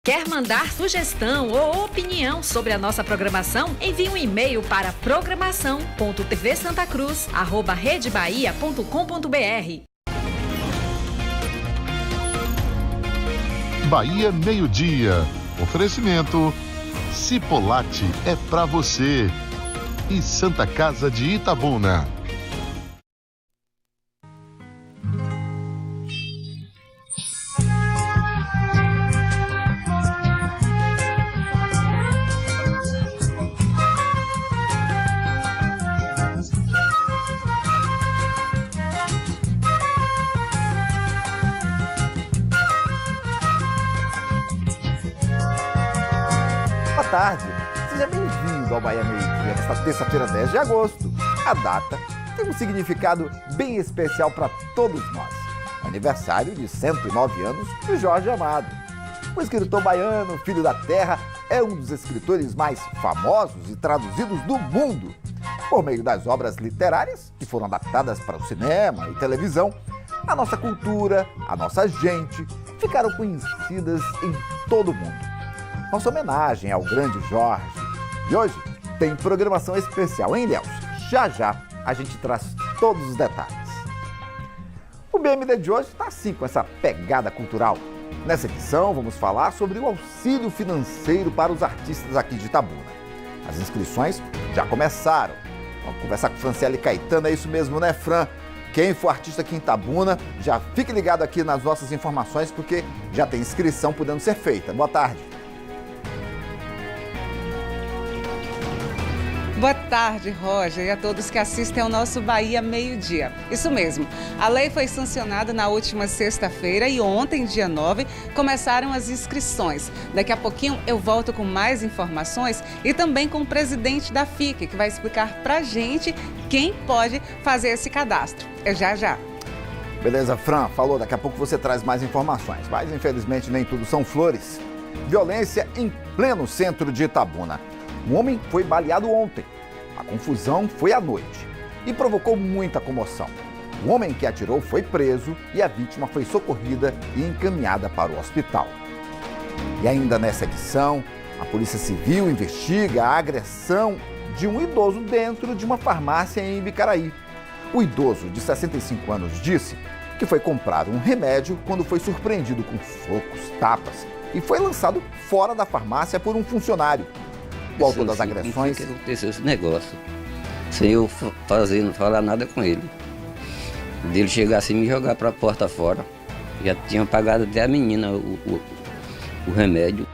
Quer mandar sugestão ou opinião sobre a nossa programação? Envie um e-mail para programação.tvsantacruz@redebahia.com.br. Bahia Meio-Dia. Oferecimento Cipolate é pra você. E Santa Casa de Itabuna. Boa tarde, seja bem-vindo ao Bahia Meio-Dia, nesta terça-feira 10 de agosto. A data tem um significado bem especial para todos nós. Aniversário de 109 anos de Jorge Amado. O escritor baiano, filho da terra, é um dos escritores mais famosos e traduzidos do mundo. Por meio das obras literárias, que foram adaptadas para o cinema e televisão, a nossa cultura, a nossa gente, ficaram conhecidas em todo o mundo. Nossa homenagem ao grande Jorge. E hoje tem programação especial, hein, Léo? Já já a gente traz todos os detalhes. O BMD de hoje está assim, com essa pegada cultural. Nessa edição vamos falar sobre o auxílio financeiro para os artistas aqui de Itabuna. As inscrições já começaram. Vamos conversar com Franciele Caetano, é isso mesmo, né, Fran? Quem for artista aqui em Itabuna, já fique ligado aqui nas nossas informações, porque já tem inscrição podendo ser feita. Boa tarde. Boa tarde, Roger, e a todos que assistem ao nosso Bahia Meio-Dia. Isso mesmo, a lei foi sancionada na última sexta-feira e ontem, dia 9, começaram as inscrições. Daqui a pouquinho eu volto com mais informações e também com o presidente da FIC, que vai explicar pra gente quem pode fazer esse cadastro. É já. Beleza, Fran, falou, daqui a pouco você traz mais informações, mas infelizmente nem tudo são flores. Violência em pleno centro de Itabuna. Um homem foi baleado ontem. A confusão foi à noite e provocou muita comoção. O homem que atirou foi preso e a vítima foi socorrida e encaminhada para o hospital. E ainda nessa edição, a Polícia Civil investiga a agressão de um idoso dentro de uma farmácia em Bicaraí. O idoso, de 65 anos, disse que foi comprar um remédio quando foi surpreendido com socos, tapas e foi lançado fora da farmácia por um funcionário. O autor das agressões... Que aconteceu esse negócio, sem eu não falar nada com ele. Dele chegar assim e me jogar para a porta fora. Já tinha pagado até a menina o remédio.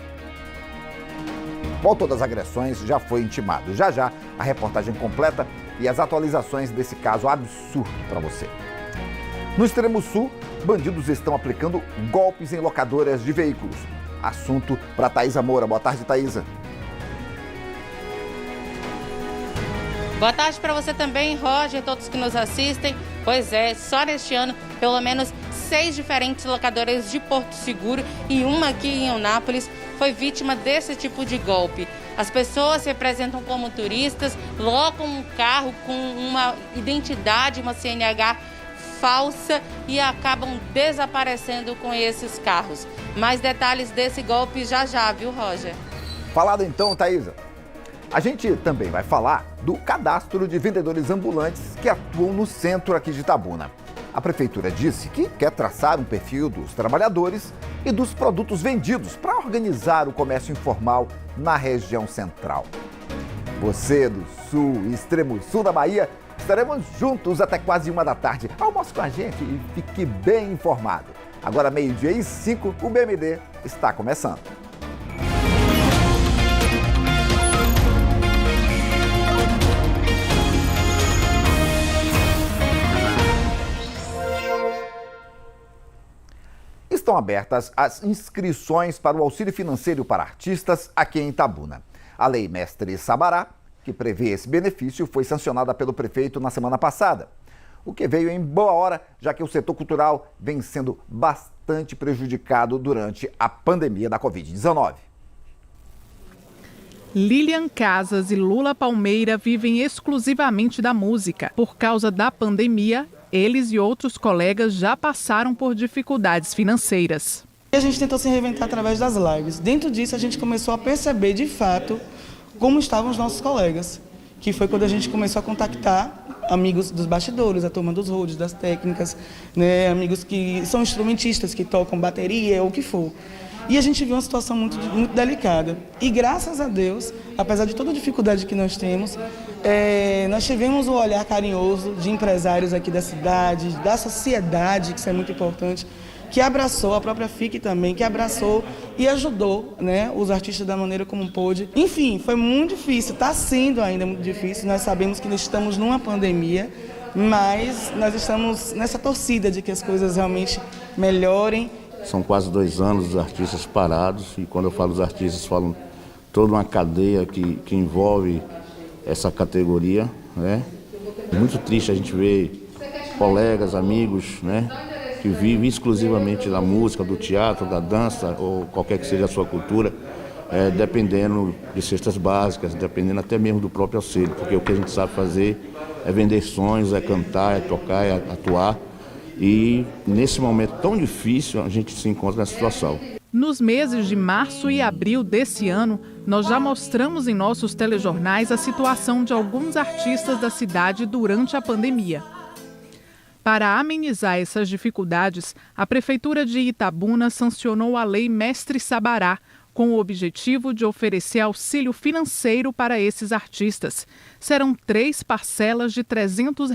O autor das agressões já foi intimado. Já a reportagem completa e as atualizações desse caso absurdo para você. No extremo sul, bandidos estão aplicando golpes em locadoras de veículos. Assunto para Thaisa Moura. Boa tarde, Thaisa. Boa tarde para você também, Roger, todos que nos assistem. Pois é, só neste ano, pelo menos 6 diferentes locadoras de Porto Seguro e uma aqui em Eunápolis foi vítima desse tipo de golpe. As pessoas se apresentam como turistas, locam um carro com uma identidade, uma CNH falsa e acabam desaparecendo com esses carros. Mais detalhes desse golpe já, viu, Roger? Falado então, Thaisa. A gente também vai falar do cadastro de vendedores ambulantes que atuam no centro aqui de Itabuna. A prefeitura disse que quer traçar um perfil dos trabalhadores e dos produtos vendidos para organizar o comércio informal na região central. Você do sul e extremo sul da Bahia, estaremos juntos até quase 1 da tarde. Almoce com a gente e fique bem informado. Agora, 12h05, o BMD está começando. Estão abertas as inscrições para o auxílio financeiro para artistas aqui em Itabuna. A Lei Mestre Sabará, que prevê esse benefício, foi sancionada pelo prefeito na semana passada, o que veio em boa hora, já que o setor cultural vem sendo bastante prejudicado durante a pandemia da Covid-19. Lilian Casas e Lula Palmeira vivem exclusivamente da música. Por causa da pandemia, eles e outros colegas já passaram por dificuldades financeiras. A gente tentou se reinventar através das lives. Dentro disso, a gente começou a perceber, de fato, como estavam os nossos colegas, que foi quando a gente começou a contactar amigos dos bastidores, a turma dos roads, das técnicas, né, amigos que são instrumentistas, que tocam bateria ou o que for. E a gente viu uma situação muito delicada. E graças a Deus, apesar de toda a dificuldade que nós temos, nós tivemos um olhar carinhoso de empresários aqui da cidade, da sociedade, que isso é muito importante, que abraçou, a própria FIC também, que abraçou e ajudou, né, os artistas da maneira como pôde. Enfim, foi muito difícil, está sendo ainda muito difícil. Nós sabemos que estamos numa pandemia, mas nós estamos nessa torcida de que as coisas realmente melhorem. São quase 2 anos os artistas parados, e quando eu falo dos artistas, falo toda uma cadeia que envolve essa categoria, né? Muito triste a gente ver colegas, amigos, né, que vivem exclusivamente da música, do teatro, da dança, ou qualquer que seja a sua cultura, dependendo de cestas básicas, dependendo até mesmo do próprio auxílio, porque o que a gente sabe fazer é vender sonhos, é cantar, é tocar, é atuar. E nesse momento tão difícil, a gente se encontra nessa situação. Nos meses de março e abril desse ano, nós já mostramos em nossos telejornais a situação de alguns artistas da cidade durante a pandemia. Para amenizar essas dificuldades, a Prefeitura de Itabuna sancionou a Lei Mestre Sabará, com o objetivo de oferecer auxílio financeiro para esses artistas. Serão 3 parcelas de R$ 300.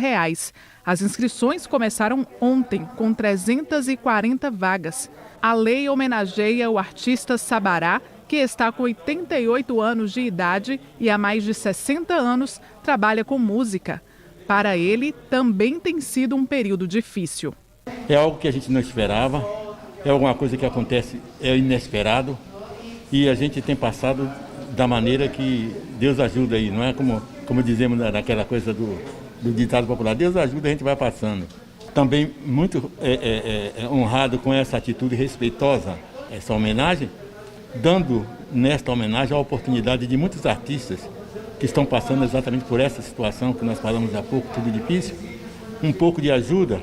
As inscrições começaram ontem, com 340 vagas. A lei homenageia o artista Sabará, que está com 88 anos de idade e há mais de 60 anos trabalha com música. Para ele, também tem sido um período difícil. É algo que a gente não esperava, é alguma coisa que acontece, é inesperado. E a gente tem passado da maneira que Deus ajuda aí, não é como dizemos naquela coisa do ditado popular, Deus ajuda, a gente vai passando. Também muito honrado com essa atitude respeitosa, essa homenagem, dando nesta homenagem a oportunidade de muitos artistas que estão passando exatamente por essa situação que nós falamos há pouco, tudo difícil, um pouco de ajuda,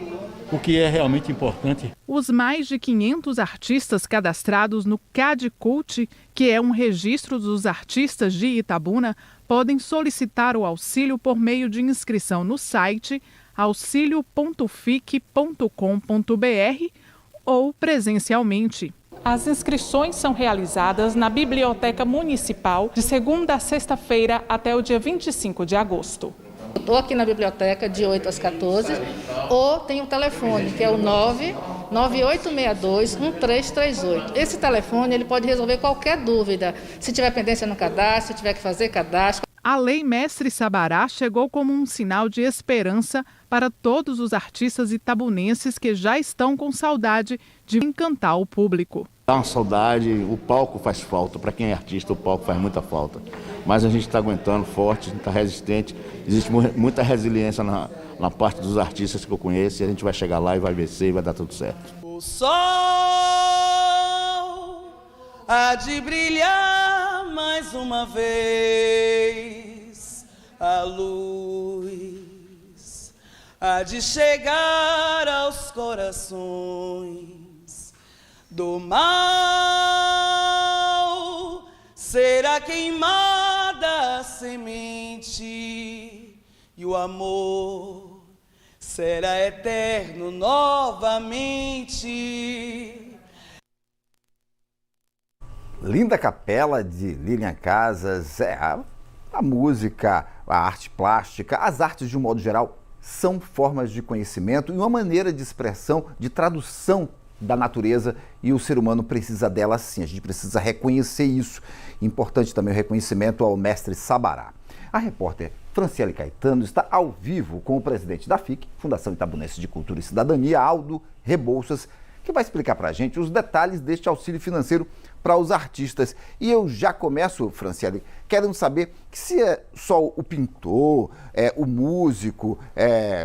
o que é realmente importante. Os mais de 500 artistas cadastrados no CAD-CULT, que é um registro dos artistas de Itabuna, podem solicitar o auxílio por meio de inscrição no site auxilio.fic.com.br ou presencialmente. As inscrições são realizadas na Biblioteca Municipal de segunda a sexta-feira até o dia 25 de agosto. Estou aqui na biblioteca de 8 às 14, ou tem o telefone, que é o 99862-1338. Esse telefone ele pode resolver qualquer dúvida, se tiver pendência no cadastro, se tiver que fazer cadastro. A Lei Mestre Sabará chegou como um sinal de esperança para todos os artistas itabunenses que já estão com saudade de encantar o público. Dá uma saudade, o palco faz falta, para quem é artista o palco faz muita falta. Mas a gente está aguentando forte, está resistente, existe muita resiliência na parte dos artistas que eu conheço e a gente vai chegar lá e vai vencer e vai dar tudo certo. O sol há de brilhar mais uma vez, a luz há de chegar aos corações do mal, será queimada a semente e o amor será eterno novamente. Linda capela de Lilian Casas, a música, a arte plástica, as artes de um modo geral são formas de conhecimento e uma maneira de expressão, de tradução da natureza, e o ser humano precisa dela sim, a gente precisa reconhecer isso. Importante também o reconhecimento ao mestre Sabará. A repórter Franciele Caetano está ao vivo com o presidente da FIC, Fundação Itabunense de Cultura e Cidadania, Aldo Rebouças, que vai explicar para a gente os detalhes deste auxílio financeiro para os artistas. E eu já começo, Franciele, querendo saber se é só o pintor, o músico,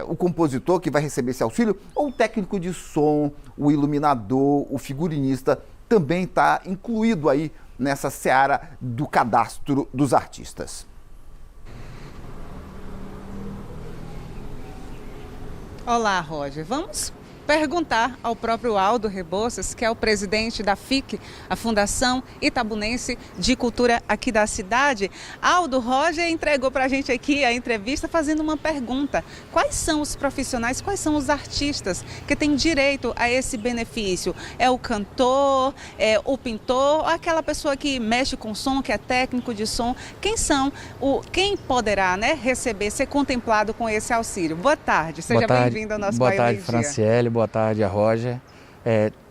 o compositor que vai receber esse auxílio, ou o técnico de som, o iluminador, o figurinista, também está incluído aí nessa seara do cadastro dos artistas. Olá, Roger. Vamos perguntar ao próprio Aldo Rebouças, que é o presidente da FIC, a Fundação Itabunense de Cultura aqui da cidade. Aldo, Roger entregou para a gente aqui a entrevista fazendo uma pergunta. Quais são os profissionais, quais são os artistas que têm direito a esse benefício? É o cantor, é o pintor, ou aquela pessoa que mexe com som, que é técnico de som? Quem poderá, né, receber, ser contemplado com esse auxílio? Boa tarde, seja bem-vindo ao nosso Bahia Boa tarde, Meio Dia. Franciele, boa tarde a Roger.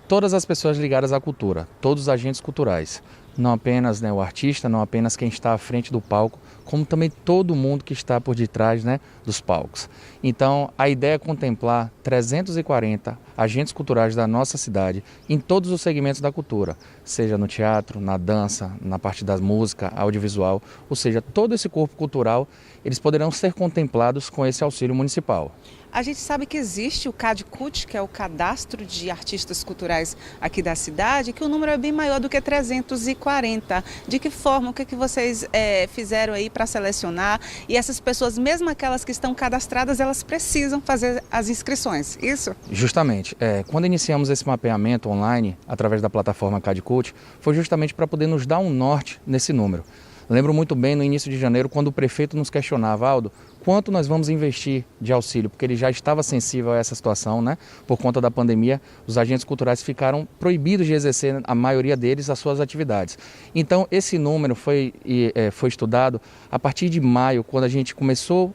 Todas as pessoas ligadas à cultura, todos os agentes culturais, não apenas, né, o artista, não apenas quem está à frente do palco, como também todo mundo que está por detrás, né, dos palcos. Então, a ideia é contemplar 340 agentes culturais da nossa cidade em todos os segmentos da cultura, seja no teatro, na dança, na parte da música, audiovisual, ou seja, todo esse corpo cultural, eles poderão ser contemplados com esse auxílio municipal. A gente sabe que existe o CADCUT, que é o Cadastro de Artistas Culturais aqui da cidade, que o número é bem maior do que 340. De que forma, o que vocês fizeram aí para selecionar? E essas pessoas, mesmo aquelas que estão cadastradas, elas precisam fazer as inscrições, isso? Justamente. Quando iniciamos esse mapeamento online, através da plataforma CADCUT, foi justamente para poder nos dar um norte nesse número. Lembro muito bem no início de janeiro, quando o prefeito nos questionava, Aldo, quanto nós vamos investir de auxílio, porque ele já estava sensível a essa situação, né? Por conta da pandemia, os agentes culturais ficaram proibidos de exercer, a maioria deles, as suas atividades. Então, esse número foi estudado a partir de maio, quando a gente começou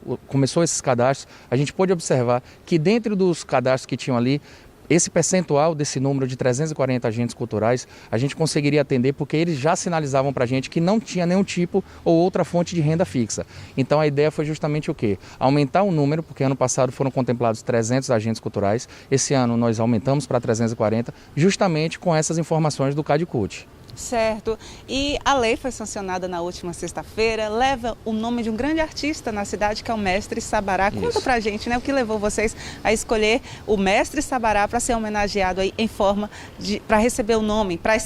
esses cadastros, a gente pôde observar que dentro dos cadastros que tinham ali, esse percentual desse número de 340 agentes culturais, a gente conseguiria atender porque eles já sinalizavam para a gente que não tinha nenhum tipo ou outra fonte de renda fixa. Então a ideia foi justamente o quê? Aumentar o número, porque ano passado foram contemplados 300 agentes culturais, esse ano nós aumentamos para 340, justamente com essas informações do CADCUT. Certo. E a lei foi sancionada na última sexta-feira, leva o nome de um grande artista na cidade, que é o Mestre Sabará. Isso. Conta pra gente, né, o que levou vocês a escolher o Mestre Sabará para ser homenageado aí em forma de, para receber o nome, para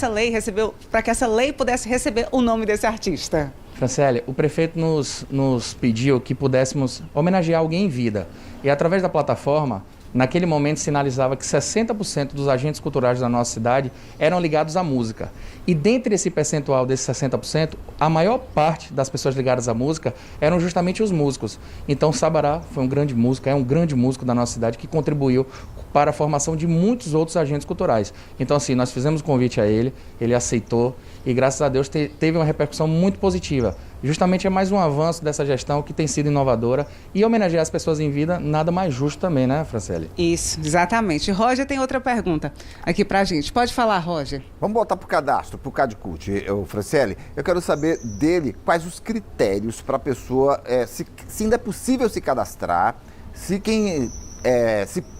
que essa lei pudesse receber o nome desse artista. Franciele, o prefeito nos pediu que pudéssemos homenagear alguém em vida. E através da plataforma, naquele momento sinalizava que 60% dos agentes culturais da nossa cidade eram ligados à música. E dentre esse percentual desses 60%, a maior parte das pessoas ligadas à música eram justamente os músicos. Então o Sabará foi um grande músico, é um grande músico da nossa cidade que contribuiu para a formação de muitos outros agentes culturais. Então assim, nós fizemos o convite a ele, ele aceitou e graças a Deus teve uma repercussão muito positiva. Justamente é mais um avanço dessa gestão que tem sido inovadora e homenagear as pessoas em vida, nada mais justo também, né, Franciele? Isso, exatamente. Roger tem outra pergunta aqui pra gente. Pode falar, Roger. Vamos voltar para o cadastro, para o CADCUT, Franciele. Eu quero saber dele quais os critérios para a pessoa, se ainda é possível se cadastrar, se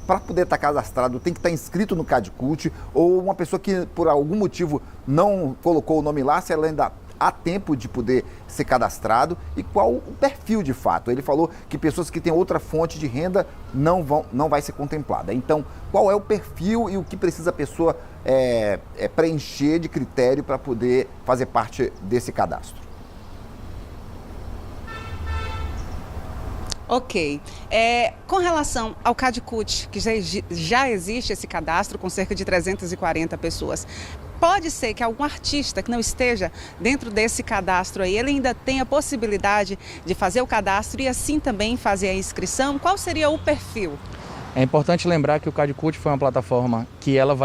para poder estar cadastrado tem que estar inscrito no CADCUT, ou uma pessoa que por algum motivo não colocou o nome lá, se ela ainda há tempo de poder ser cadastrado, e qual o perfil de fato. Ele falou que pessoas que têm outra fonte de renda não vai ser contemplada. Então, qual é o perfil e o que precisa a pessoa preencher de critério para poder fazer parte desse cadastro? Ok. Com relação ao CADCUT, que já existe esse cadastro com cerca de 340 pessoas, pode ser que algum artista que não esteja dentro desse cadastro aí, ele ainda tenha a possibilidade de fazer o cadastro e assim também fazer a inscrição? Qual seria o perfil? É importante lembrar que o CADCUT foi uma plataforma que ela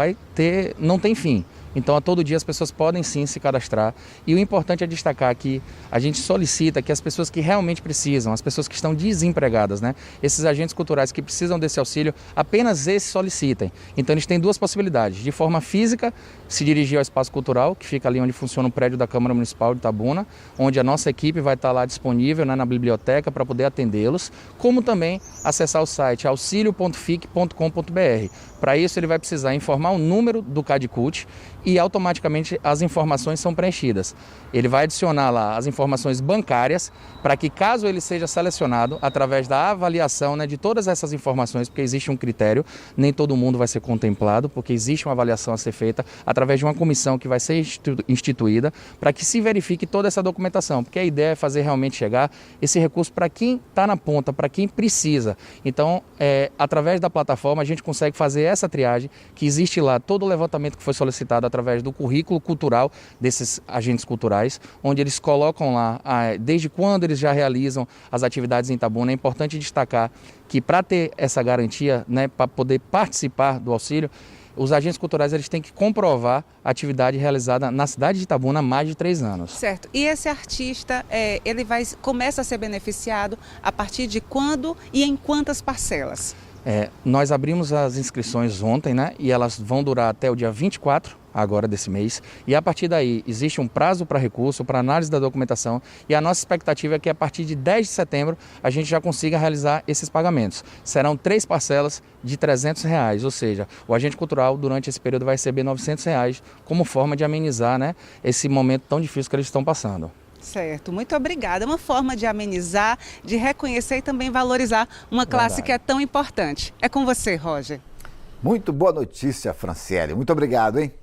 não tem fim. Então, a todo dia as pessoas podem sim se cadastrar. E o importante é destacar que a gente solicita que as pessoas que realmente precisam, as pessoas que estão desempregadas, né? Esses agentes culturais que precisam desse auxílio, apenas esses solicitem. Então, eles têm duas possibilidades. De forma física, se dirigir ao espaço cultural, que fica ali onde funciona o prédio da Câmara Municipal de Itabuna, onde a nossa equipe vai estar lá disponível, né, na biblioteca para poder atendê-los, como também acessar o site auxilio.fic.com.br. Para isso, ele vai precisar informar o número do CADCUT e automaticamente as informações são preenchidas. Ele vai adicionar lá as informações bancárias para que, caso ele seja selecionado, através da avaliação, né, de todas essas informações, porque existe um critério, nem todo mundo vai ser contemplado, porque existe uma avaliação a ser feita através de uma comissão que vai ser instituída para que se verifique toda essa documentação, porque a ideia é fazer realmente chegar esse recurso para quem está na ponta, para quem precisa. Então, através da plataforma, a gente consegue fazer essa triagem, que existe lá todo o levantamento que foi solicitado através do currículo cultural desses agentes culturais, onde eles colocam lá desde quando eles já realizam as atividades em Itabuna. É importante destacar que para ter essa garantia, né, para poder participar do auxílio, os agentes culturais eles têm que comprovar a atividade realizada na cidade de Itabuna há mais de 3 anos. Certo. E esse artista, ele começa a ser beneficiado a partir de quando e em quantas parcelas? Nós abrimos as inscrições ontem, né? E elas vão durar até o dia 24 agora desse mês. E a partir daí existe um prazo para recurso, para análise da documentação. E a nossa expectativa é que a partir de 10 de setembro a gente já consiga realizar esses pagamentos. Serão 3 parcelas de R$300, ou seja, o agente cultural durante esse período vai receber R$900 como forma de amenizar, né, esse momento tão difícil que eles estão passando. Certo, muito obrigada. É uma forma de amenizar, de reconhecer e também valorizar uma classe que é tão importante. É com você, Roger. Muito boa notícia, Franciele. Muito obrigado, hein?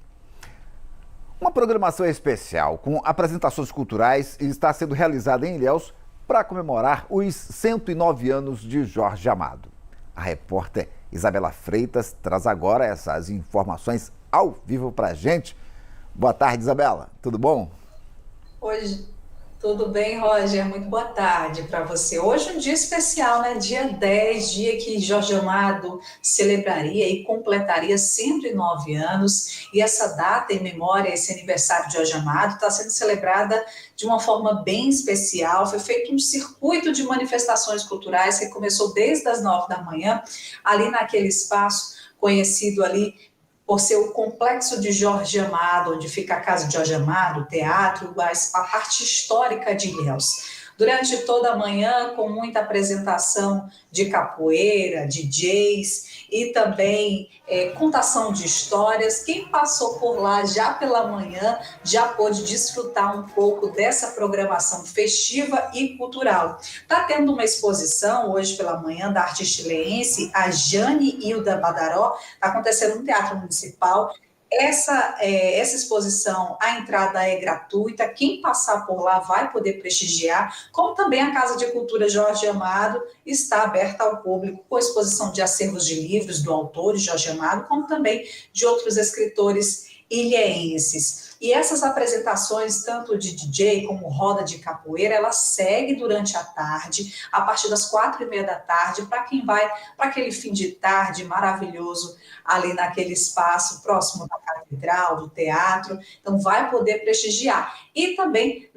Uma programação especial com apresentações culturais está sendo realizada em Ilhéus para comemorar os 109 anos de Jorge Amado. A repórter Isabela Freitas traz agora essas informações ao vivo para a gente. Boa tarde, Isabela. Tudo bom? Hoje, tudo bem, Roger? Muito boa tarde para você. Hoje é um dia especial, né? Dia 10, dia que Jorge Amado celebraria e completaria 109 anos. E essa data em memória, esse aniversário de Jorge Amado, está sendo celebrada de uma forma bem especial. Foi feito um circuito de manifestações culturais que começou desde as 9 da manhã, ali naquele espaço conhecido ali por ser o complexo de Jorge Amado, onde fica a casa de Jorge Amado, o teatro, a parte histórica de Ilhéus. Durante toda a manhã, com muita apresentação de capoeira, DJs e também contação de histórias. Quem passou por lá já pela manhã já pôde desfrutar um pouco dessa programação festiva e cultural. Está tendo uma exposição hoje pela manhã da artista ilhéense, a Jane Hilda Badaró, está acontecendo no Teatro Municipal. Essa exposição, a entrada é gratuita, quem passar por lá vai poder prestigiar, como também a Casa de Cultura Jorge Amado está aberta ao público, com exposição de acervos de livros do autor Jorge Amado, como também de outros escritores ilhéenses. E essas apresentações, tanto de DJ como roda de capoeira, ela segue durante a tarde, a partir das 4h30 da tarde, para quem vai para aquele fim de tarde maravilhoso ali naquele espaço próximo da catedral, do teatro, então vai poder prestigiar. E também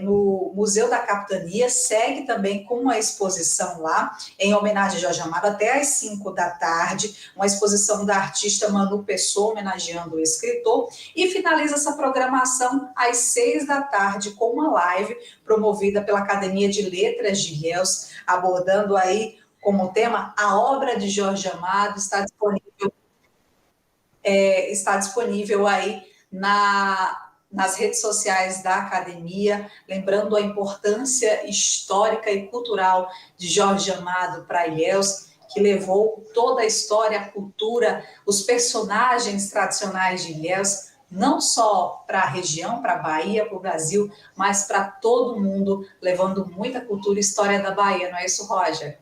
no Museu da Capitania segue também com uma exposição lá, em homenagem a Jorge Amado, até às 5 da tarde, uma exposição da artista Manu Pessoa, homenageando o escritor, e finaliza essa programação às 6 da tarde com uma live promovida pela Academia de Letras de Ilhéus, abordando aí como tema a obra de Jorge Amado. Está disponível aí nas redes sociais da academia, lembrando a importância histórica e cultural de Jorge Amado para Ilhéus, que levou toda a história, a cultura, os personagens tradicionais de Ilhéus, não só para a região, para a Bahia, para o Brasil, mas para todo mundo, levando muita cultura e história da Bahia, não é isso, Roger?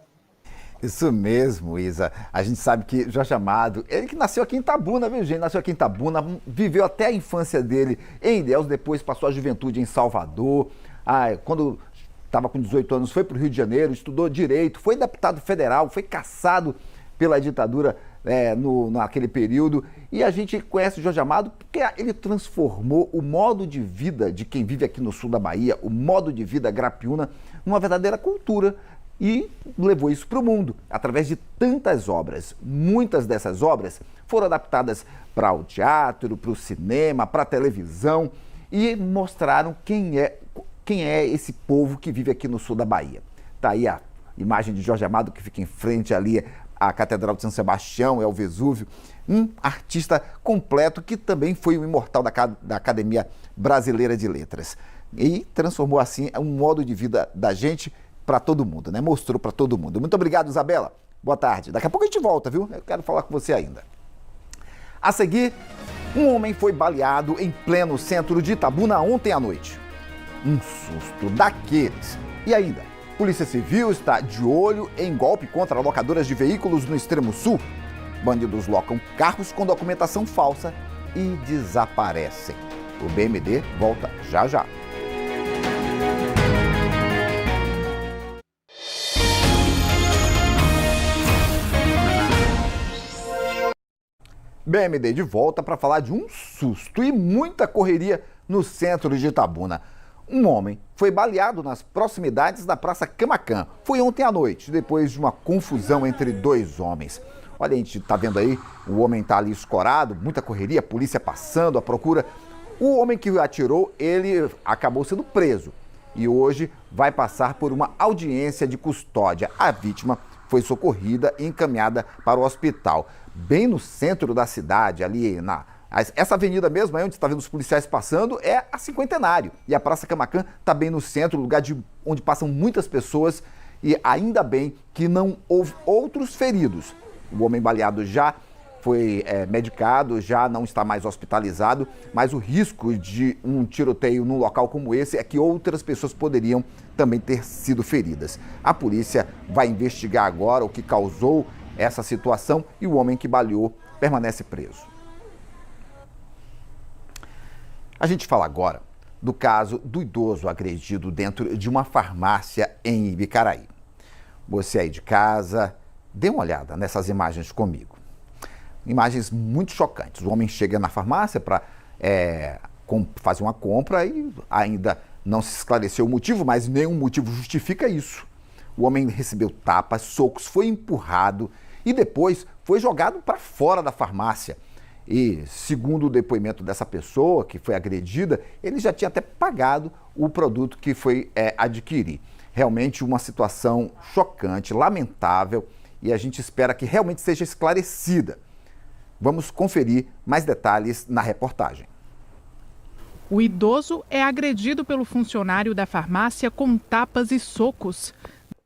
Isso mesmo, Isa. A gente sabe que Jorge Amado, ele que nasceu aqui em Itabuna, viu, gente? Nasceu aqui em Itabuna, viveu até a infância dele em Ilhéus, depois passou a juventude em Salvador. Quando estava com 18 anos, foi para o Rio de Janeiro, estudou Direito, foi deputado federal, foi caçado pela ditadura naquele período. E a gente conhece o Jorge Amado porque ele transformou o modo de vida de quem vive aqui no sul da Bahia, o modo de vida grapiúna, numa verdadeira cultura. E levou isso para o mundo, através de tantas obras. Muitas dessas obras foram adaptadas para o teatro, para o cinema, para a televisão e mostraram quem é esse povo que vive aqui no sul da Bahia. Está aí a imagem de Jorge Amado, que fica em frente ali à Catedral de São Sebastião, é o Vesúvio. Um artista completo que também foi um imortal da Academia Brasileira de Letras. E transformou assim um modo de vida da gente para todo mundo, né? Mostrou para todo mundo. Muito obrigado, Isabela. Boa tarde. Daqui a pouco a gente volta, viu? Eu quero falar com você ainda. A seguir, um homem foi baleado em pleno centro de Itabuna ontem à noite. Um susto daqueles. E ainda, Polícia Civil está de olho em golpe contra locadoras de veículos no extremo sul. Bandidos locam carros com documentação falsa e desaparecem. O BMD volta já já. BMD de volta para falar de um susto e muita correria no centro de Itabuna. Um homem foi baleado nas proximidades da Praça Camaquã. Foi ontem à noite, depois de uma confusão entre dois homens. Olha, a gente está vendo aí, o homem está ali escorado, muita correria, a polícia passando, a procura. O homem que atirou, ele acabou sendo preso e hoje vai passar por uma audiência de custódia. A vítima foi socorrida e encaminhada para o hospital. Bem no centro da cidade, ali essa avenida mesmo, aí onde você está vendo os policiais passando, é a Cinquentenário. E a Praça Camaquã está bem no centro, lugar onde passam muitas pessoas. E ainda bem que não houve outros feridos. O homem baleado já foi medicado, já não está mais hospitalizado, mas o risco de um tiroteio num local como esse é que outras pessoas poderiam também ter sido feridas. A polícia vai investigar agora o que causou essa situação e o homem que baleou permanece preso. A gente fala agora do caso do idoso agredido dentro de uma farmácia em Ibicaraí. Você aí de casa, dê uma olhada nessas imagens comigo. Imagens muito chocantes. O homem chega na farmácia para fazer uma compra e ainda não se esclareceu o motivo, mas nenhum motivo justifica isso. O homem recebeu tapas, socos, foi empurrado e depois foi jogado para fora da farmácia. E, segundo o depoimento dessa pessoa que foi agredida, ele já tinha até pagado o produto que foi adquirir. Realmente uma situação chocante, lamentável, e a gente espera que realmente seja esclarecida. Vamos conferir mais detalhes na reportagem. O idoso é agredido pelo funcionário da farmácia com tapas e socos.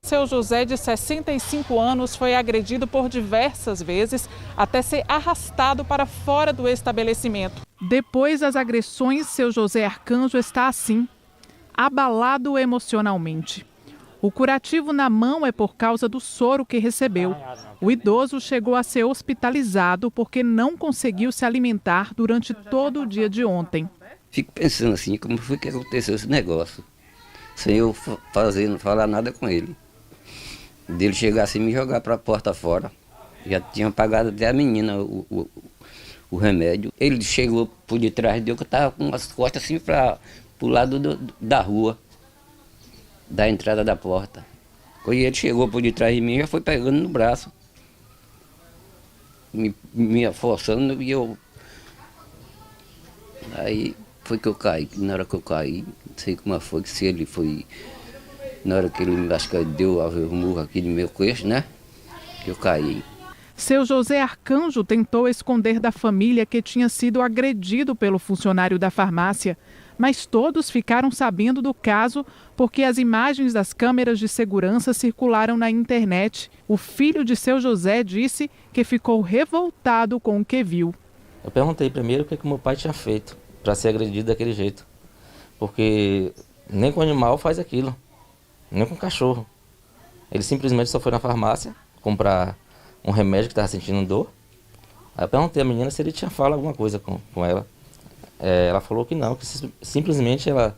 Seu José, de 65 anos, foi agredido por diversas vezes até ser arrastado para fora do estabelecimento. Depois das agressões, seu José Arcanjo está assim, abalado emocionalmente. O curativo na mão é por causa do soro que recebeu. O idoso chegou a ser hospitalizado porque não conseguiu se alimentar durante todo o dia de ontem. Fico pensando assim, como foi que aconteceu esse negócio? Sem eu falar nada com ele. Dele chegar assim e me jogar para a porta fora. Já tinha pagado até a menina o remédio. Ele chegou por detrás de eu, que eu estava com as costas assim para o lado da rua, da entrada da porta. Quando ele chegou por detrás de mim, já foi pegando no braço, me forçando, e eu... Aí foi que eu caí. Na hora que eu caí, não sei como foi, que se ele foi... Na hora que ele, acho que deu a murro aqui no meu queixo, né? Que eu caí. Seu José Arcanjo tentou esconder da família que tinha sido agredido pelo funcionário da farmácia, mas todos ficaram sabendo do caso porque as imagens das câmeras de segurança circularam na internet. O filho de seu José disse que ficou revoltado com o que viu. Eu perguntei primeiro o que meu pai tinha feito para ser agredido daquele jeito, porque nem com animal faz aquilo. Nem com cachorro. Ele simplesmente só foi na farmácia comprar um remédio que estava sentindo dor. Aí eu perguntei à menina se ele tinha falado alguma coisa com ela. Ela falou que não, que simplesmente ela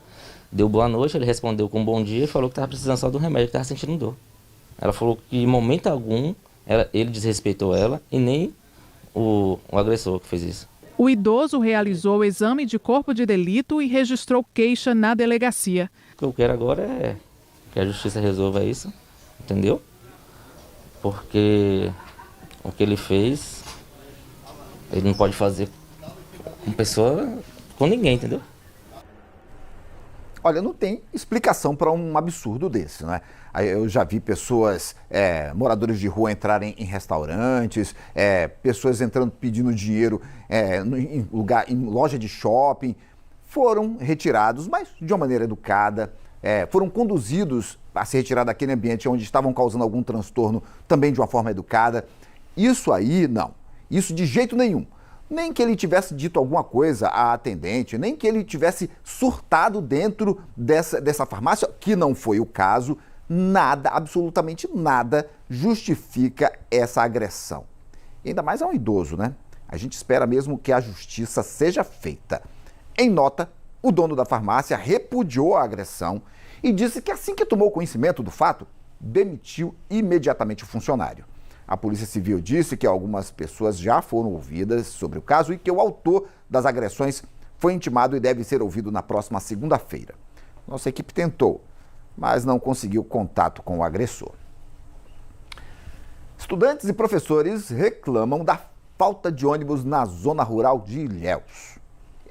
deu boa noite, ele respondeu com bom dia e falou que estava precisando só do remédio, que estava sentindo dor. Ela falou que em momento algum ele desrespeitou ela e nem o agressor que fez isso. O idoso realizou o exame de corpo de delito e registrou queixa na delegacia. O que eu quero agora é que a justiça resolva isso, entendeu? Porque o que ele fez, ele não pode fazer com ninguém, entendeu? Olha, não tem explicação para um absurdo desse, né? Eu já vi pessoas, moradores de rua entrarem em restaurantes, pessoas entrando pedindo dinheiro em loja de shopping, foram retirados, mas de uma maneira educada. Foram conduzidos a se retirar daquele ambiente onde estavam causando algum transtorno, também de uma forma educada. Isso aí, não. Isso de jeito nenhum. Nem que ele tivesse dito alguma coisa à atendente, nem que ele tivesse surtado dentro dessa farmácia, que não foi o caso. Nada, absolutamente nada, justifica essa agressão. E ainda mais a um idoso, né? A gente espera mesmo que a justiça seja feita. Em nota, o dono da farmácia repudiou a agressão e disse que assim que tomou conhecimento do fato, demitiu imediatamente o funcionário. A Polícia Civil disse que algumas pessoas já foram ouvidas sobre o caso e que o autor das agressões foi intimado e deve ser ouvido na próxima segunda-feira. Nossa equipe tentou, mas não conseguiu contato com o agressor. Estudantes e professores reclamam da falta de ônibus na zona rural de Ilhéus.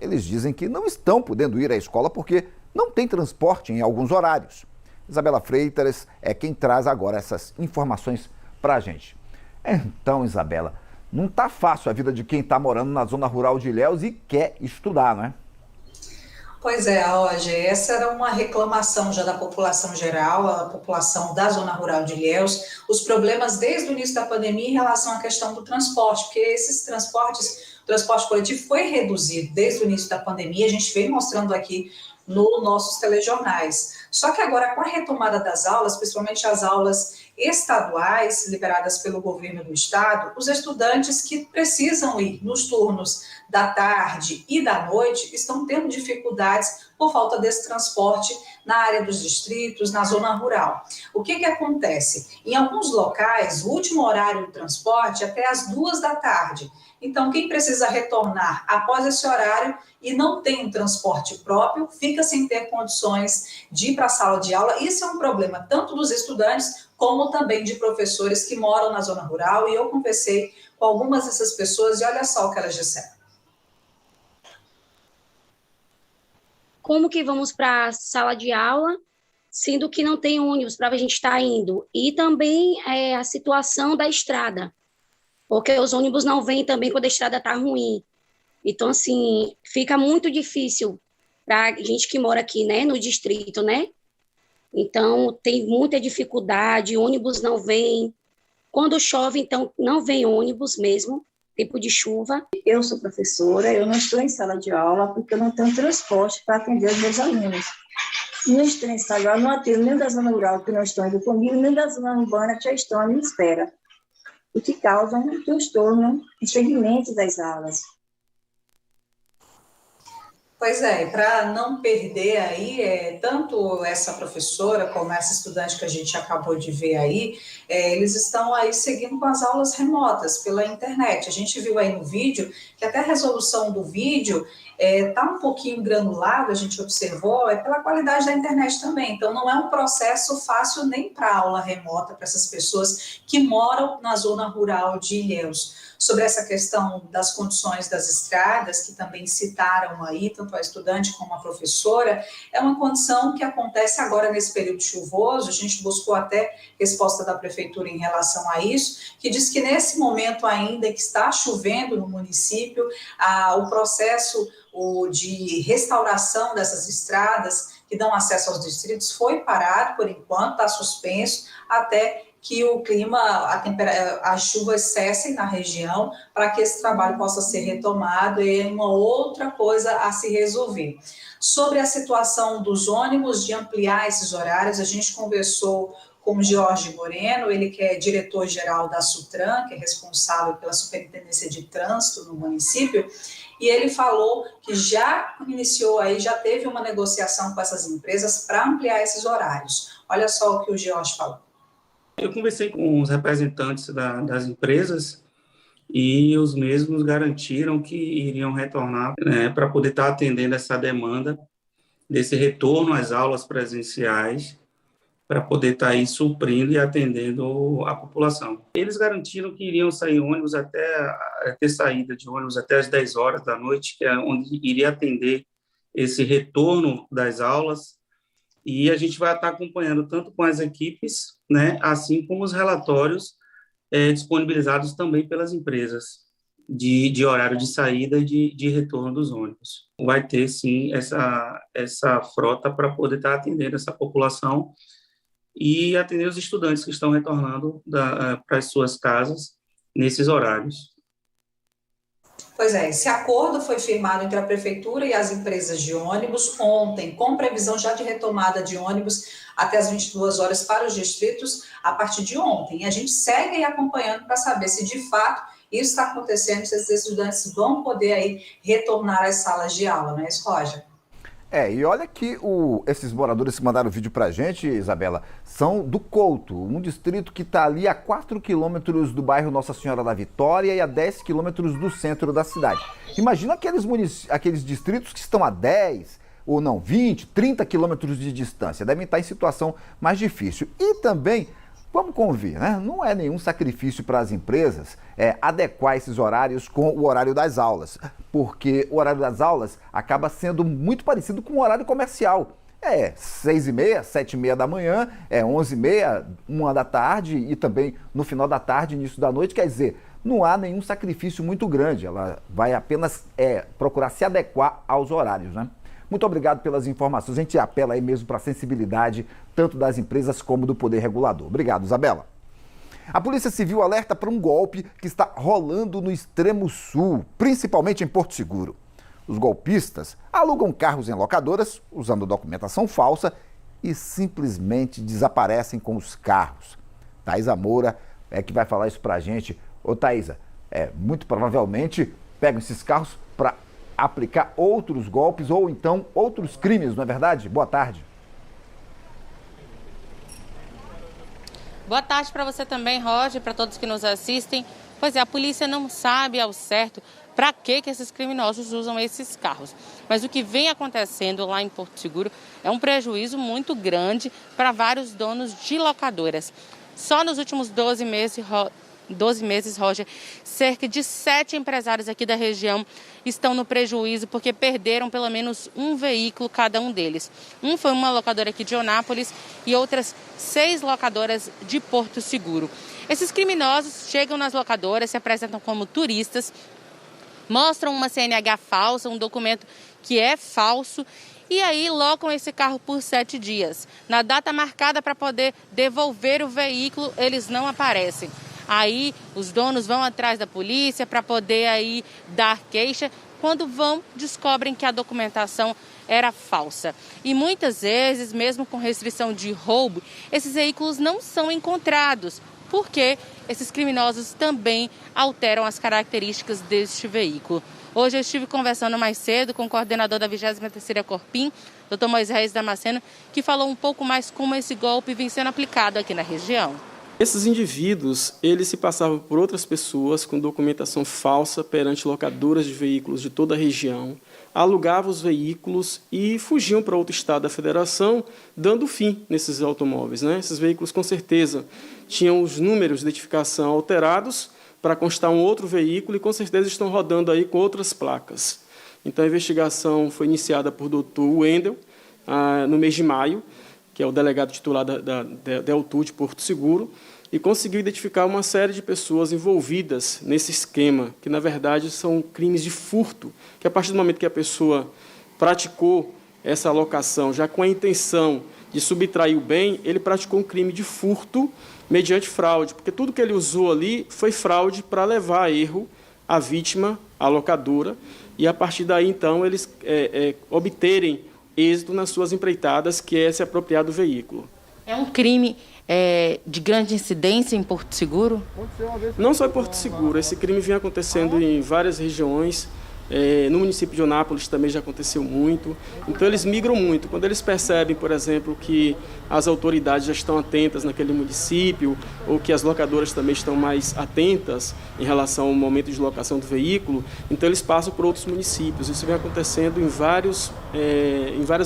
Eles dizem que não estão podendo ir à escola porque não tem transporte em alguns horários. Isabela Freitas é quem traz agora essas informações para a gente. Então, Isabela, não está fácil a vida de quem está morando na zona rural de Ilhéus e quer estudar, não é? Pois é, Roger, essa era uma reclamação já da população geral, a população da zona rural de Ilhéus, os problemas desde o início da pandemia em relação à questão do transporte, porque esses transportes, o transporte coletivo foi reduzido desde o início da pandemia, a gente vem mostrando aqui nos nossos telejornais. Só que agora, com a retomada das aulas, principalmente as aulas estaduais liberadas pelo governo do estado, os estudantes que precisam ir nos turnos da tarde e da noite estão tendo dificuldades por falta desse transporte na área dos distritos, na zona rural. O que acontece? Em alguns locais, o último horário do transporte é até as 2 da tarde. Então, quem precisa retornar após esse horário e não tem um transporte próprio, fica sem ter condições de ir para a sala de aula. Isso é um problema tanto dos estudantes como também de professores que moram na zona rural. E eu conversei com algumas dessas pessoas e olha só o que elas disseram. Como que vamos para a sala de aula, sendo que não tem ônibus para a gente estar indo? E também a situação da estrada, porque os ônibus não vêm também quando a estrada está ruim. Então, assim, fica muito difícil para a gente que mora aqui, né, no distrito, né? Então, tem muita dificuldade, ônibus não vem. Quando chove, então, não vem ônibus mesmo, tempo de chuva. Eu sou professora, eu não estou em sala de aula porque eu não tenho transporte para atender os meus alunos. No estado estadual, eu não atendo nem da zona rural que não estão indo comigo, nem da zona urbana que já estão à minha espera, o que causa um transtorno em segmentos das aulas. Pois é, para não perder aí, tanto essa professora como essa estudante que a gente acabou de ver aí, eles estão aí seguindo com as aulas remotas pela internet. A gente viu aí no vídeo que até a resolução do vídeo está um pouquinho granulado, a gente observou, pela qualidade da internet também. Então, não é um processo fácil nem para aula remota para essas pessoas que moram na zona rural de Ilhéus. Sobre essa questão das condições das estradas, que também citaram aí, tanto a estudante como a professora, é uma condição que acontece agora nesse período chuvoso. A gente buscou até resposta da prefeitura em relação a isso, que diz que nesse momento ainda que está chovendo no município, o processo de restauração dessas estradas que dão acesso aos distritos foi parado por enquanto, está suspenso, até que o clima, as chuvas cessem na região para que esse trabalho possa ser retomado e uma outra coisa a se resolver. Sobre a situação dos ônibus, de ampliar esses horários, a gente conversou com o Jorge Moreno, ele que é diretor-geral da Sutran, que é responsável pela Superintendência de Trânsito no município, e ele falou que já iniciou aí, já teve uma negociação com essas empresas para ampliar esses horários. Olha só o que o Jorge falou. Eu conversei com os representantes das empresas e os mesmos garantiram que iriam retornar, né, para poder estar atendendo essa demanda desse retorno às aulas presenciais, para poder estar aí suprindo e atendendo a população. Eles garantiram que iriam sair ônibus ter saída de ônibus até as 10 horas da noite, que é onde iria atender esse retorno das aulas. E a gente vai estar acompanhando tanto com as equipes, né, assim como os relatórios disponibilizados também pelas empresas de horário de saída e de retorno dos ônibus. Vai ter, sim, essa frota para poder estar atendendo essa população e atender os estudantes que estão retornando para as suas casas nesses horários. Pois é, esse acordo foi firmado entre a Prefeitura e as empresas de ônibus ontem, com previsão já de retomada de ônibus até as 22 horas para os distritos a partir de ontem. E a gente segue aí acompanhando para saber se, de fato, isso está acontecendo, esses estudantes vão poder aí retornar às salas de aula, não é isso, Roger? E olha que esses moradores que mandaram o vídeo pra gente, Isabela, são do Couto, um distrito que está ali a 4 quilômetros do bairro Nossa Senhora da Vitória e a 10 quilômetros do centro da cidade. Imagina aqueles distritos que estão a 10, ou não, 20, 30 quilômetros de distância. Devem estar em situação mais difícil. E também, vamos convir, né? Não é nenhum sacrifício para as empresas adequar esses horários com o horário das aulas, porque o horário das aulas acaba sendo muito parecido com o horário comercial. 6h30, 7h30 da manhã, 11h30, 1h da tarde e também no final da tarde, início da noite. Quer dizer, não há nenhum sacrifício muito grande, ela vai apenas procurar se adequar aos horários, né? Muito obrigado pelas informações, a gente apela aí mesmo para a sensibilidade tanto das empresas como do poder regulador. Obrigado, Isabela. A Polícia Civil alerta para um golpe que está rolando no extremo sul, principalmente em Porto Seguro. Os golpistas alugam carros em locadoras, usando documentação falsa e simplesmente desaparecem com os carros. Thaisa Moura é que vai falar isso para a gente. Ô Thaisa, muito provavelmente pegam esses carros para aplicar outros golpes ou então outros crimes, não é verdade? Boa tarde. Boa tarde para você também, Roger, para todos que nos assistem. Pois é, a polícia não sabe ao certo para que esses criminosos usam esses carros. Mas o que vem acontecendo lá em Porto Seguro é um prejuízo muito grande para vários donos de locadoras. Só nos últimos 12 meses, Roger, cerca de 7 empresários aqui da região estão no prejuízo porque perderam pelo menos um veículo cada um deles. Um foi uma locadora aqui de Onápolis e outras 6 locadoras de Porto Seguro. Esses criminosos chegam nas locadoras, se apresentam como turistas, mostram uma CNH falsa, um documento que é falso, e aí locam esse carro por 7 dias. Na data marcada para poder devolver o veículo, eles não aparecem. Aí os donos vão atrás da polícia para poder aí dar queixa. Quando descobrem que a documentação era falsa. E muitas vezes, mesmo com restrição de roubo, esses veículos não são encontrados, porque esses criminosos também alteram as características deste veículo. Hoje eu estive conversando mais cedo com o coordenador da 23ª Corpim, Dr. Moisés Damasceno, que falou um pouco mais como esse golpe vem sendo aplicado aqui na região. Esses indivíduos, eles se passavam por outras pessoas com documentação falsa perante locadoras de veículos de toda a região, alugavam os veículos e fugiam para outro estado da federação, dando fim nesses automóveis, né? Esses veículos, com certeza, tinham os números de identificação alterados para constar um outro veículo e, com certeza, estão rodando aí com outras placas. Então, a investigação foi iniciada por Dr. Wendel, no mês de maio, que é o delegado titular da Deltu de Porto Seguro, e conseguiu identificar uma série de pessoas envolvidas nesse esquema, que, na verdade, são crimes de furto, que, a partir do momento que a pessoa praticou essa alocação, já com a intenção de subtrair o bem, ele praticou um crime de furto mediante fraude, porque tudo que ele usou ali foi fraude para levar a erro a vítima, a locadora, e, a partir daí, então, eles obterem êxito nas suas empreitadas, que é se apropriar do veículo. É um crime de grande incidência em Porto Seguro? Não só em Porto Seguro, esse crime vem acontecendo em várias regiões, no município de Onápolis também já aconteceu muito, então eles migram muito. Quando eles percebem, por exemplo, que as autoridades já estão atentas naquele município, ou que as locadoras também estão mais atentas em relação ao momento de locação do veículo, então eles passam por outros municípios. Isso vem acontecendo em várias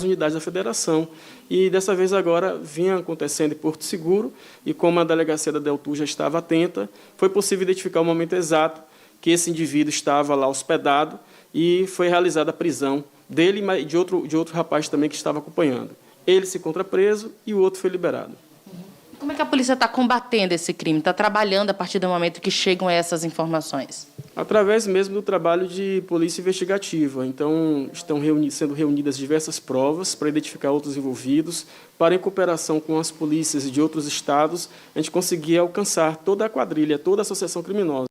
unidades da federação. E dessa vez agora vinha acontecendo em Porto Seguro, e como a delegacia da Deltu já estava atenta, foi possível identificar o momento exato que esse indivíduo estava lá hospedado e foi realizada a prisão dele e de outro rapaz também que estava acompanhando. Ele se encontra preso e o outro foi liberado. Como é que a polícia está combatendo esse crime? Está trabalhando a partir do momento que chegam essas informações? Através mesmo do trabalho de polícia investigativa. Então, estão sendo reunidas diversas provas para identificar outros envolvidos, para, em cooperação com as polícias de outros estados, a gente conseguir alcançar toda a quadrilha, toda a associação criminosa.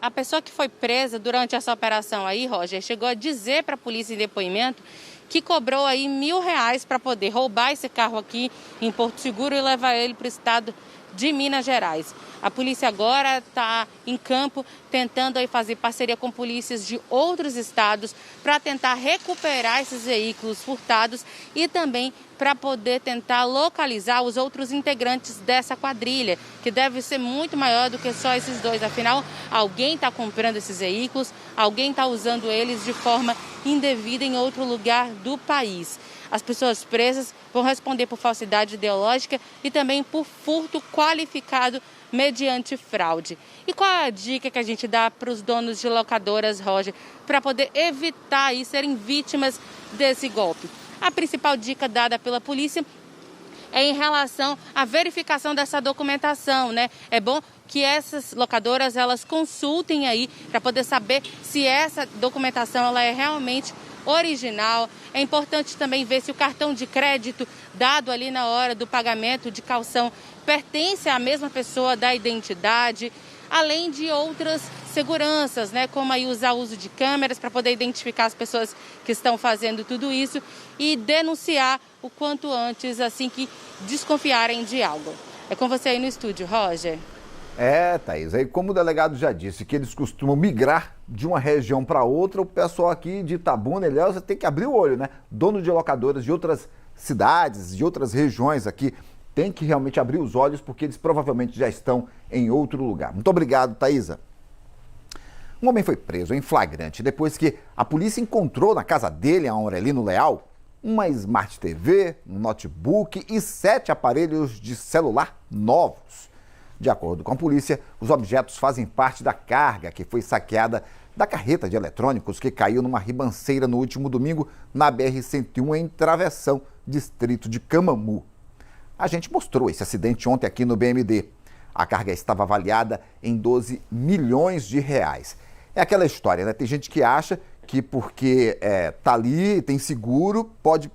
A pessoa que foi presa durante essa operação aí, Roger, chegou a dizer para a polícia em depoimento que cobrou aí R$1.000 para poder roubar esse carro aqui em Porto Seguro e levar ele para o estado de Minas Gerais. A polícia agora está em campo tentando aí fazer parceria com polícias de outros estados para tentar recuperar esses veículos furtados e também para poder tentar localizar os outros integrantes dessa quadrilha, que deve ser muito maior do que só esses dois. Afinal, alguém está comprando esses veículos, alguém está usando eles de forma indevida em outro lugar do país. As pessoas presas vão responder por falsidade ideológica e também por furto qualificado mediante fraude. E qual é a dica que a gente dá para os donos de locadoras, Roger, para poder evitar aí serem vítimas desse golpe? A principal dica dada pela polícia é em relação à verificação dessa documentação, né? É bom que essas locadoras elas consultem aí para poder saber se essa documentação ela é realmente original. É importante também ver se o cartão de crédito dado ali na hora do pagamento de caução pertence à mesma pessoa da identidade, além de outras seguranças, né, como aí usar o uso de câmeras para poder identificar as pessoas que estão fazendo tudo isso e denunciar o quanto antes, assim que desconfiarem de algo. É com você aí no estúdio, Roger. Thaís, aí como o delegado já disse que eles costumam migrar de uma região para outra, o pessoal aqui de Itabuna, você tem que abrir o olho, né? Dono de locadoras de outras cidades, de outras regiões aqui, tem que realmente abrir os olhos porque eles provavelmente já estão em outro lugar. Muito obrigado, Thaísa. Um homem foi preso em flagrante depois que a polícia encontrou na casa dele, em Aurelino Leal, uma Smart TV, um notebook e 7 aparelhos de celular novos. De acordo com a polícia, os objetos fazem parte da carga que foi saqueada da carreta de eletrônicos que caiu numa ribanceira no último domingo na BR-101 em Travessão, distrito de Camamu. A gente mostrou esse acidente ontem aqui no BMD. A carga estava avaliada em 12 milhões de reais. É aquela história, né? Tem gente que acha que porque tá ali, tem seguro, pode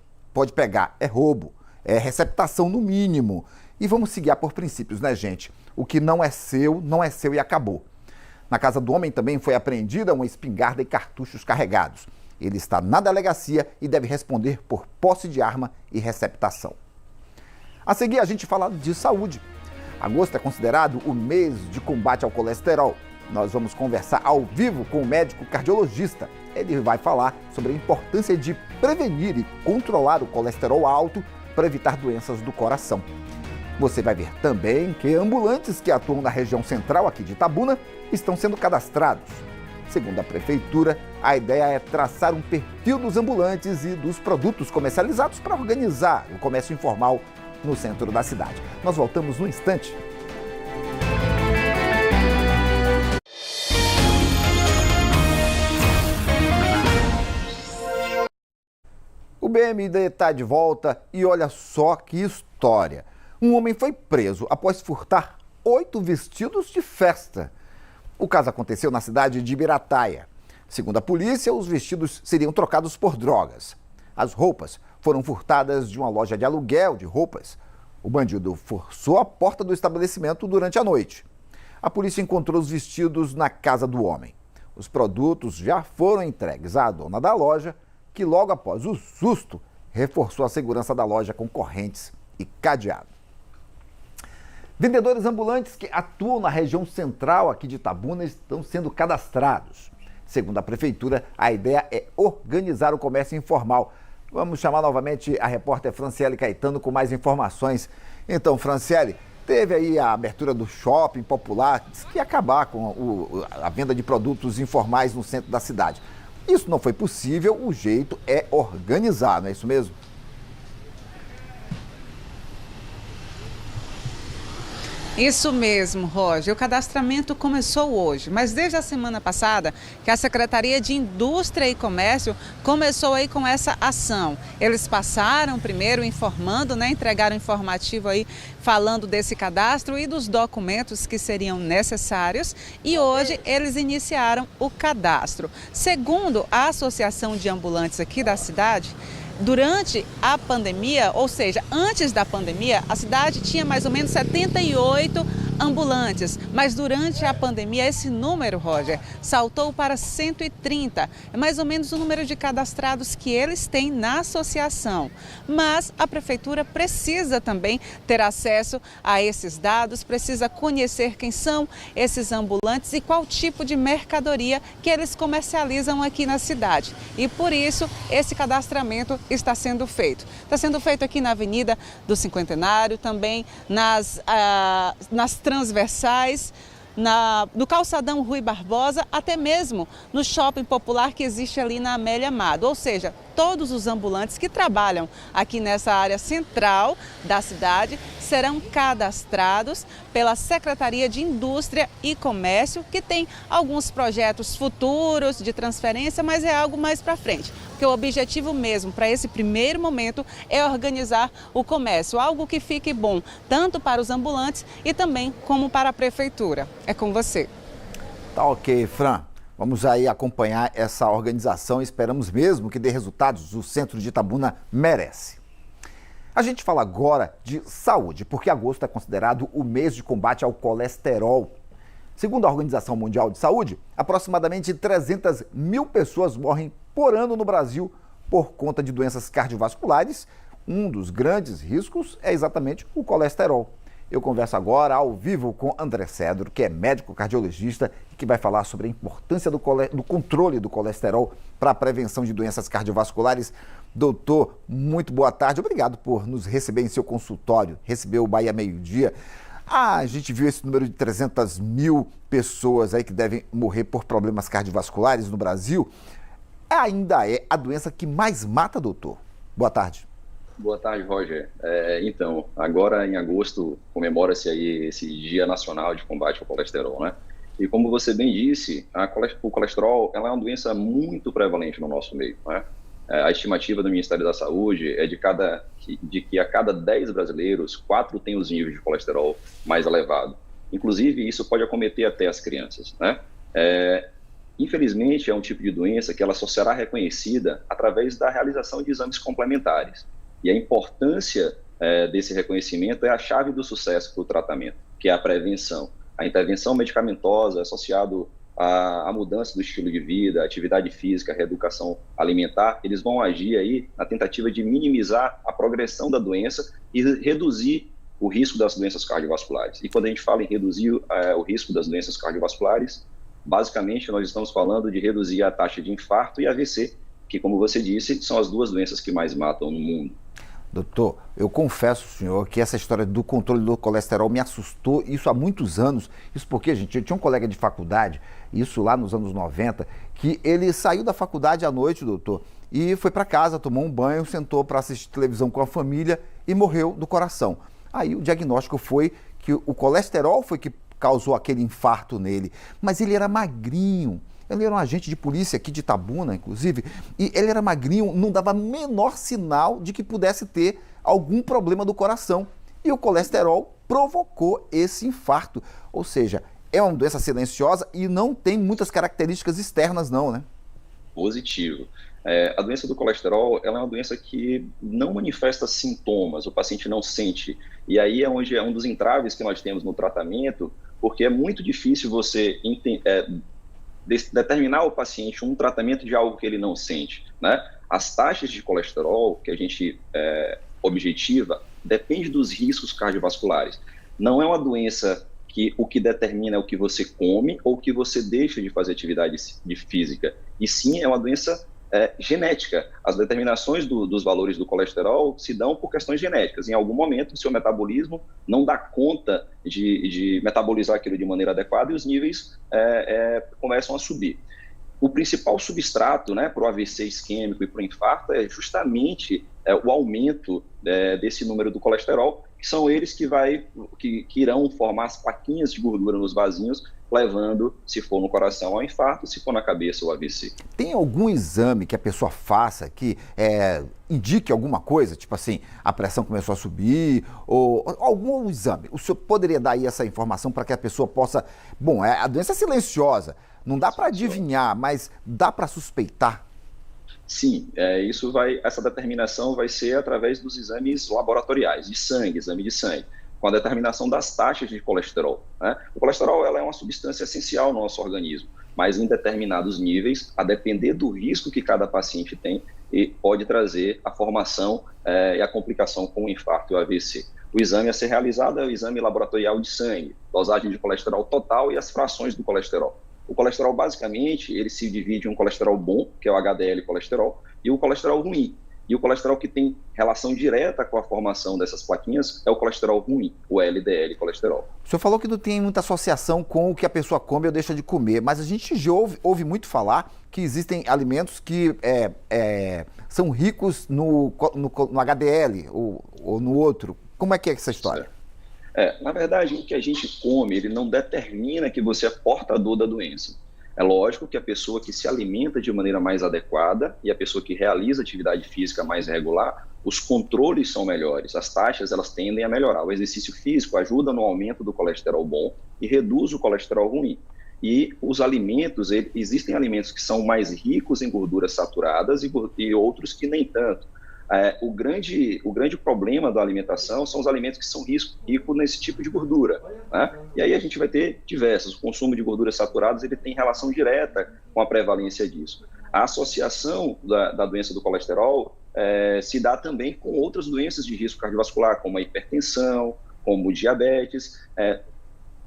pegar. É roubo, é receptação no mínimo. E vamos se guiar por princípios, né, gente? O que não é seu e acabou. Na casa do homem também foi apreendida uma espingarda e cartuchos carregados. Ele está na delegacia e deve responder por posse de arma e receptação. A seguir, a gente fala de saúde. Agosto é considerado o mês de combate ao colesterol. Nós vamos conversar ao vivo com o médico cardiologista. Ele vai falar sobre a importância de prevenir e controlar o colesterol alto para evitar doenças do coração. Você vai ver também que ambulantes que atuam na região central aqui de Itabuna estão sendo cadastrados. Segundo a prefeitura, a ideia é traçar um perfil dos ambulantes e dos produtos comercializados para organizar o comércio informal no centro da cidade. Nós voltamos no instante. O BMD está de volta e olha só que história. Um homem foi preso após furtar 8 vestidos de festa. O caso aconteceu na cidade de Ibirataia. Segundo a polícia, os vestidos seriam trocados por drogas. As roupas foram furtadas de uma loja de aluguel de roupas. O bandido forçou a porta do estabelecimento durante a noite. A polícia encontrou os vestidos na casa do homem. Os produtos já foram entregues à dona da loja, que logo após o susto, reforçou a segurança da loja com correntes e cadeado. Vendedores ambulantes que atuam na região central aqui de Itabuna estão sendo cadastrados. Segundo a prefeitura, a ideia é organizar o comércio informal. Vamos chamar novamente a repórter Franciele Caetano com mais informações. Então, Franciele, teve aí a abertura do shopping popular, disse que ia acabar com a venda de produtos informais no centro da cidade. Isso não foi possível, o jeito é organizar, não é isso mesmo? Isso mesmo, Roger. O cadastramento começou hoje, mas desde a semana passada que a Secretaria de Indústria e Comércio começou aí com essa ação. Eles passaram primeiro informando, entregaram informativo aí falando desse cadastro e dos documentos que seriam necessários e hoje eles iniciaram o cadastro. Segundo a Associação de Ambulantes aqui da cidade, durante a pandemia, ou seja, antes da pandemia, a cidade tinha mais ou menos 78 ambulantes, mas durante a pandemia esse número, Roger, saltou para 130. É mais ou menos o número de cadastrados que eles têm na associação. Mas a prefeitura precisa também ter acesso a esses dados, precisa conhecer quem são esses ambulantes e qual tipo de mercadoria que eles comercializam aqui na cidade. E por isso esse cadastramento está sendo feito. Está sendo feito aqui na Avenida do Cinquentenário, também nas transversais, no calçadão Rui Barbosa, até mesmo no shopping popular que existe ali na Amélia Amado. Ou seja, todos os ambulantes que trabalham aqui nessa área central da cidade serão cadastrados pela Secretaria de Indústria e Comércio, que tem alguns projetos futuros de transferência, mas é algo mais para frente. Porque o objetivo mesmo para esse primeiro momento é organizar o comércio, algo que fique bom tanto para os ambulantes e também como para a prefeitura. É com você. Tá ok, Fran. Vamos aí acompanhar essa organização e esperamos mesmo que dê resultados. O Centro de Itabuna merece. A gente fala agora de saúde, porque agosto é considerado o mês de combate ao colesterol. Segundo a Organização Mundial de Saúde, aproximadamente 300 mil pessoas morrem por ano no Brasil por conta de doenças cardiovasculares. Um dos grandes riscos é exatamente o colesterol. Eu converso agora ao vivo com André Cedro, que é médico cardiologista e que vai falar sobre a importância do controle do colesterol para a prevenção de doenças cardiovasculares. Doutor, muito boa tarde. Obrigado por nos receber em seu consultório, receber o Bahia Meio-Dia. A gente viu esse número de 300 mil pessoas aí que devem morrer por problemas cardiovasculares no Brasil. Ainda é a doença que mais mata, doutor? Boa tarde. Boa tarde, Roger. Então, agora em agosto comemora-se aí esse Dia Nacional de Combate ao Colesterol, né? E como você bem disse, o colesterol ela é uma doença muito prevalente no nosso meio, né? A estimativa do Ministério da Saúde é de que a cada 10 brasileiros, 4 têm os níveis de colesterol mais elevado. Inclusive, isso pode acometer até as crianças, né? Infelizmente, é um tipo de doença que ela só será reconhecida através da realização de exames complementares. E a importância desse reconhecimento é a chave do sucesso para o tratamento, que é a prevenção. A intervenção medicamentosa associada à mudança do estilo de vida, atividade física, reeducação alimentar, eles vão agir aí na tentativa de minimizar a progressão da doença e reduzir o risco das doenças cardiovasculares. E quando a gente fala em reduzir o risco das doenças cardiovasculares, basicamente nós estamos falando de reduzir a taxa de infarto e AVC, que, como você disse, são as duas doenças que mais matam no mundo. Doutor, eu confesso, senhor, que essa história do controle do colesterol me assustou, isso há muitos anos. Isso porque, gente, eu tinha um colega de faculdade, isso lá nos anos 90, que ele saiu da faculdade à noite, doutor, e foi para casa, tomou um banho, sentou para assistir televisão com a família e morreu do coração. Aí o diagnóstico foi que o colesterol foi que causou aquele infarto nele, mas ele era magrinho. Ele era um agente de polícia aqui de Itabuna, inclusive, e ele era magrinho, não dava menor sinal de que pudesse ter algum problema do coração. E o colesterol provocou esse infarto. Ou seja, é uma doença silenciosa e não tem muitas características externas não, né? Positivo. A doença do colesterol ela é uma doença que não manifesta sintomas, o paciente não sente. E aí é onde é um dos entraves que nós temos no tratamento, porque é muito difícil você determinar ao paciente um tratamento de algo que ele não sente, né? As taxas de colesterol que a gente objetiva depende dos riscos cardiovasculares. Não é uma doença que o que determina é o que você come ou o que você deixa de fazer atividade física, e sim é uma doença genética. As determinações dos valores do colesterol se dão por questões genéticas. Em algum momento, o seu metabolismo não dá conta de metabolizar aquilo de maneira adequada e os níveis começam a subir. O principal substrato, né, para o AVC isquêmico e para o infarto é justamente o aumento desse número do colesterol, que são eles que irão formar as plaquinhas de gordura nos vasinhos, levando, se for no coração, ao infarto, se for na cabeça, ao AVC. Tem algum exame que a pessoa faça que indique alguma coisa? Tipo assim, a pressão começou a subir, ou algum exame? O senhor poderia dar aí essa informação para que a pessoa possa... Bom, a doença é silenciosa, não dá para adivinhar, mas dá para suspeitar? Sim, essa determinação vai ser através dos exames laboratoriais, de sangue, exame de sangue. com a determinação das taxas de colesterol, né? O colesterol ela é uma substância essencial no nosso organismo, mas em determinados níveis, a depender do risco que cada paciente tem, e pode trazer a formação e a complicação com o infarto e o AVC. O exame a ser realizado é o exame laboratorial de sangue, dosagem de colesterol total e as frações do colesterol. O colesterol, basicamente, ele se divide em um colesterol bom, que é o HDL colesterol, e o colesterol ruim. E o colesterol que tem relação direta com a formação dessas plaquinhas é o colesterol ruim, o LDL colesterol. O senhor falou que não tem muita associação com o que a pessoa come ou deixa de comer, mas a gente já ouve muito falar que existem alimentos que são ricos no HDL ou no outro. Como é que é essa história? Na verdade, o que a gente come, ele não determina que você é portador da doença. É lógico que a pessoa que se alimenta de maneira mais adequada e a pessoa que realiza atividade física mais regular, os controles são melhores, as taxas elas tendem a melhorar. O exercício físico ajuda no aumento do colesterol bom e reduz o colesterol ruim. E os alimentos, existem alimentos que são mais ricos em gorduras saturadas e outros que nem tanto. O grande problema da alimentação são os alimentos que são ricos nesse tipo de gordura, né? E aí a gente vai ter diversos. O consumo de gorduras saturadas ele tem relação direta com a prevalência disso. A associação da doença do colesterol se dá também com outras doenças de risco cardiovascular, como a hipertensão, como o diabetes,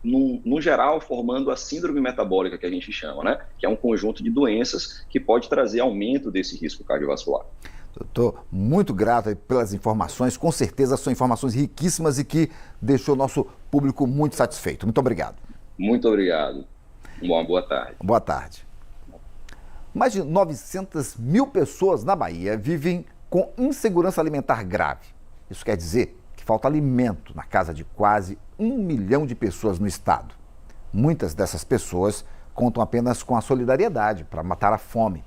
no geral formando a síndrome metabólica que a gente chama, né? Que é um conjunto de doenças que pode trazer aumento desse risco cardiovascular. Eu estou muito grato pelas informações, com certeza são informações riquíssimas e que deixou o nosso público muito satisfeito. Muito obrigado. Muito obrigado. Uma boa tarde. Boa tarde. Mais de 900 mil pessoas na Bahia vivem com insegurança alimentar grave. Isso quer dizer que falta alimento na casa de quase 1 milhão de pessoas no estado. Muitas dessas pessoas contam apenas com a solidariedade para matar a fome.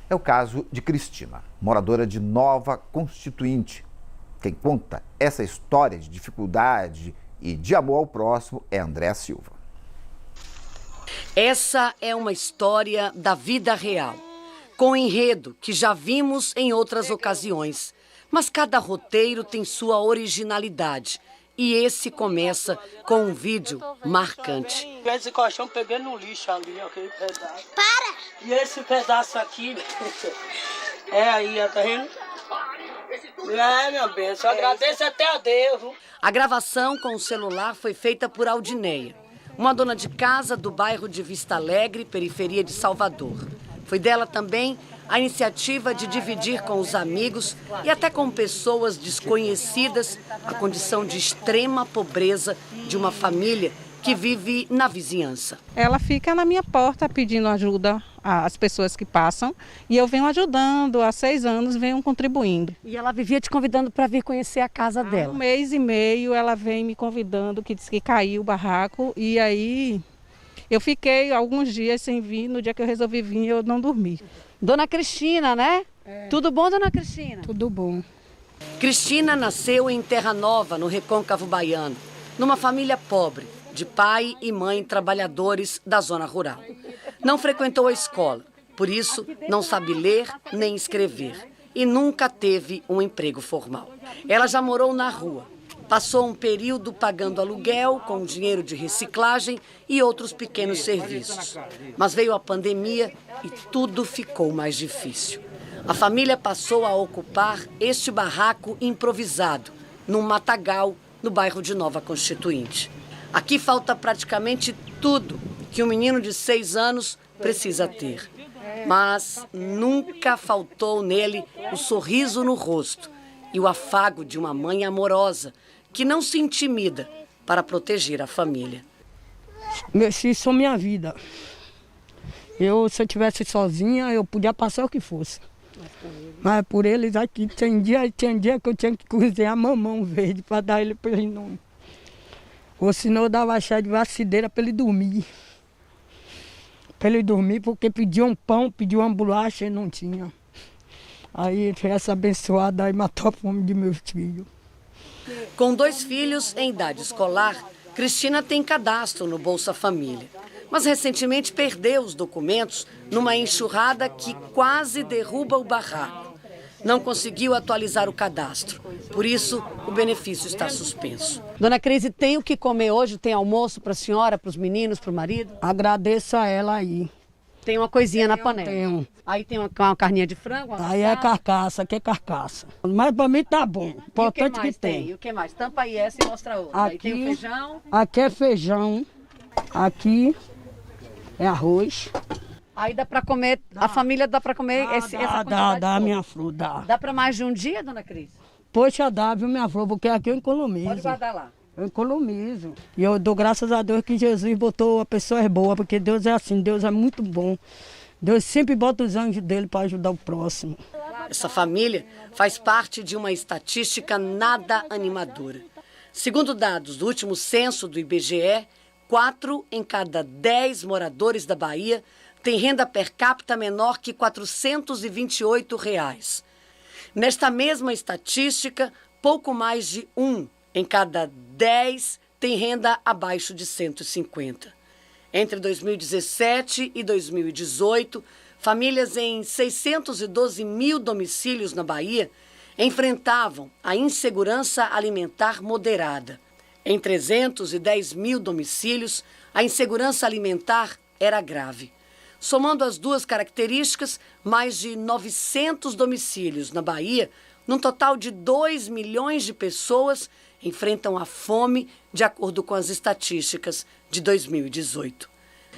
É o caso de Cristina, moradora de Nova Constituinte. Quem conta essa história de dificuldade e de amor ao próximo é Andréa Silva. Essa é uma história da vida real, com enredo que já vimos em outras ocasiões. Mas cada roteiro tem sua originalidade. E esse começa com um vídeo marcante. Esse colchão peguei no lixo ali, aquele pedaço. Para! E esse pedaço aqui, aí, tá vendo? Minha bênção, agradeço até a Deus. A gravação com o celular foi feita por Aldineia, uma dona de casa do bairro de Vista Alegre, periferia de Salvador. Foi dela também a iniciativa de dividir com os amigos e até com pessoas desconhecidas a condição de extrema pobreza de uma família que vive na vizinhança. Ela fica na minha porta pedindo ajuda às pessoas que passam e eu venho ajudando, há 6 anos venho contribuindo. E ela vivia te convidando para vir conhecer a casa dela? Há 1 mês e meio ela vem me convidando, que disse que caiu o barraco e aí eu fiquei alguns dias sem vir, no dia que eu resolvi vir eu não dormi. Dona Cristina, né? Tudo bom, dona Cristina? Tudo bom. Cristina nasceu em Terra Nova, no Recôncavo Baiano, numa família pobre, de pai e mãe trabalhadores da zona rural. Não frequentou a escola, por isso não sabe ler nem escrever e nunca teve um emprego formal. Ela já morou na rua. Passou um período pagando aluguel com dinheiro de reciclagem e outros pequenos serviços. Mas veio a pandemia e tudo ficou mais difícil. A família passou a ocupar este barraco improvisado, num matagal, no bairro de Nova Constituinte. Aqui falta praticamente tudo que um menino de 6 anos precisa ter. Mas nunca faltou nele o sorriso no rosto e o afago de uma mãe amorosa, que não se intimida para proteger a família. Meus filhos são minha vida. Se eu estivesse sozinha, eu podia passar o que fosse. Mas por eles aqui, tinha dia que eu tinha que cozinhar mamão verde para dar ele para ele não. Ou senão eu dava chá de vacideira para ele dormir. Para ele dormir, porque pedia um pão, pedia uma bolacha e não tinha. Aí essa abençoada aí matou a fome de meus filhos. Com 2 filhos em idade escolar, Cristina tem cadastro no Bolsa Família. Mas recentemente perdeu os documentos numa enxurrada que quase derruba o barraco. não conseguiu atualizar o cadastro. Por isso, o benefício está suspenso. Dona Crise, tem o que comer hoje? Tem almoço para a senhora, para os meninos, para o marido? Agradeço a ela aí. Tem uma coisinha na panela? Tenho. Aí tem uma carninha de frango? Aí é carcaça, aqui é carcaça. Mas para mim tá bom. Importante que tem. E o que mais? Tampa aí essa e mostra outra. Aí tem o feijão. Aqui é feijão. Aqui é arroz. Aí dá para comer, a família dá para comer essa quantidade? Dá, minha flor, dá. Dá para mais de um dia, Dona Cris? Poxa, dá, viu, minha flor, porque aqui eu economizo. Pode guardar lá. Eu economizo. E eu dou graças a Deus que Jesus botou a pessoa boa, porque Deus é assim, Deus é muito bom. Deus sempre bota os anjos dele para ajudar o próximo. Essa família faz parte de uma estatística nada animadora. Segundo dados do último censo do IBGE, 4 em cada 10 moradores da Bahia têm renda per capita menor que R$ 428. Nesta mesma estatística, pouco mais de 1 em cada 10 tem renda abaixo de 150. Entre 2017 e 2018, famílias em 612 mil domicílios na Bahia enfrentavam a insegurança alimentar moderada. Em 310 mil domicílios, a insegurança alimentar era grave. Somando as duas características, mais de 900 domicílios na Bahia, num total de 2 milhões de pessoas, enfrentam a fome, de acordo com as estatísticas de 2018.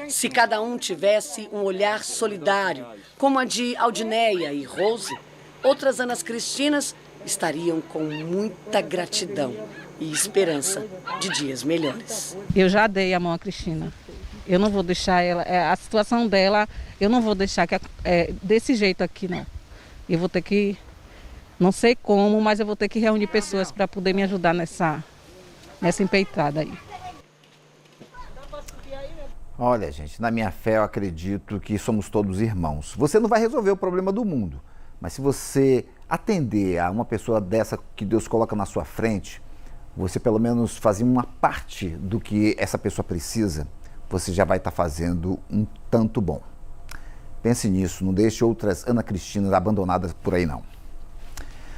Se cada um tivesse um olhar solidário, como a de Aldineia e Rose, outras Anas Cristinas estariam com muita gratidão e esperança de dias melhores. Eu já dei a mão à Cristina. Eu não vou deixar ela, a situação dela, eu não vou deixar que desse jeito aqui, não. Eu vou ter que, não sei como, mas eu vou ter que reunir pessoas para poder me ajudar nessa empreitada aí. Olha, gente, na minha fé eu acredito que somos todos irmãos. Você não vai resolver o problema do mundo, mas se você atender a uma pessoa dessa que Deus coloca na sua frente, você pelo menos fazer uma parte do que essa pessoa precisa, você já vai estar fazendo um tanto bom. Pense nisso, não deixe outras Ana Cristinas abandonadas por aí não.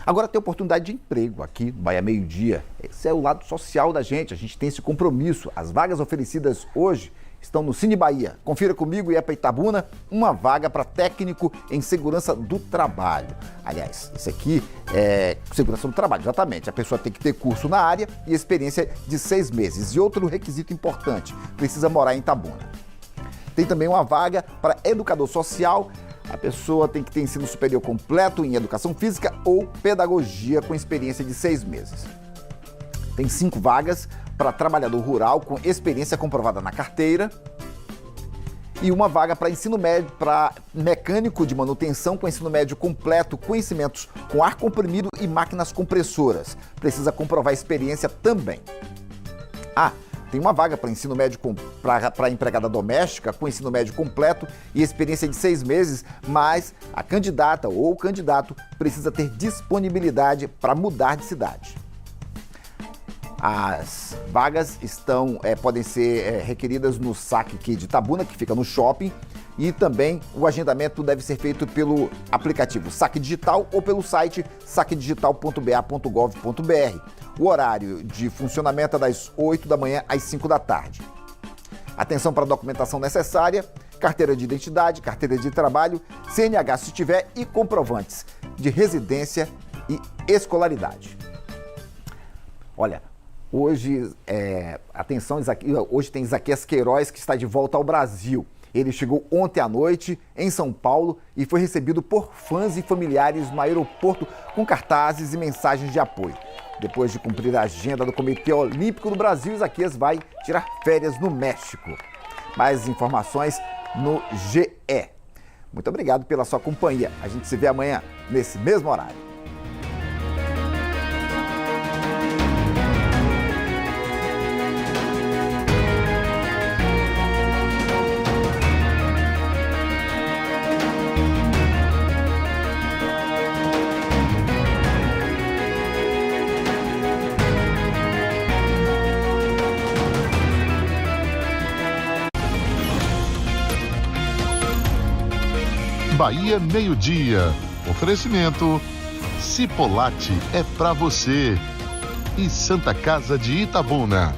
Agora tem oportunidade de emprego aqui no Bahia Meio Dia. Esse é o lado social da gente, a gente tem esse compromisso. As vagas oferecidas hoje estão no Cine Bahia. Confira comigo e é para Itabuna, uma vaga para técnico em segurança do trabalho. Aliás, isso aqui é segurança do trabalho, exatamente. A pessoa tem que ter curso na área e experiência de 6 meses. E outro requisito importante, precisa morar em Itabuna. Tem também uma vaga para educador social. A pessoa tem que ter ensino superior completo em educação física ou pedagogia com experiência de 6 meses. Tem 5 vagas para trabalhador rural com experiência comprovada na carteira e uma vaga para ensino médio, para mecânico de manutenção com ensino médio completo, conhecimentos com ar comprimido e máquinas compressoras. Precisa comprovar experiência também. Tem uma vaga para ensino médio para empregada doméstica com ensino médio completo e experiência de 6 meses, mas a candidata ou o candidato precisa ter disponibilidade para mudar de cidade. As vagas podem ser requeridas no SAC aqui de Itabuna, que fica no shopping, e também o agendamento deve ser feito pelo aplicativo SAC Digital ou pelo site sacdigital.ba.gov.br. O horário de funcionamento é das 8 da manhã às 5 da tarde. Atenção para a documentação necessária, carteira de identidade, carteira de trabalho, CNH se tiver e comprovantes de residência e escolaridade. Olha, hoje, hoje tem Isaquias Queiroz que está de volta ao Brasil. Ele chegou ontem à noite em São Paulo e foi recebido por fãs e familiares no aeroporto com cartazes e mensagens de apoio. Depois de cumprir a agenda do Comitê Olímpico do Brasil, Isaquias vai tirar férias no México. Mais informações no GE. Muito obrigado pela sua companhia. A gente se vê amanhã, nesse mesmo horário. Bahia Meio Dia. Oferecimento Cipolate é pra você. E Santa Casa de Itabuna.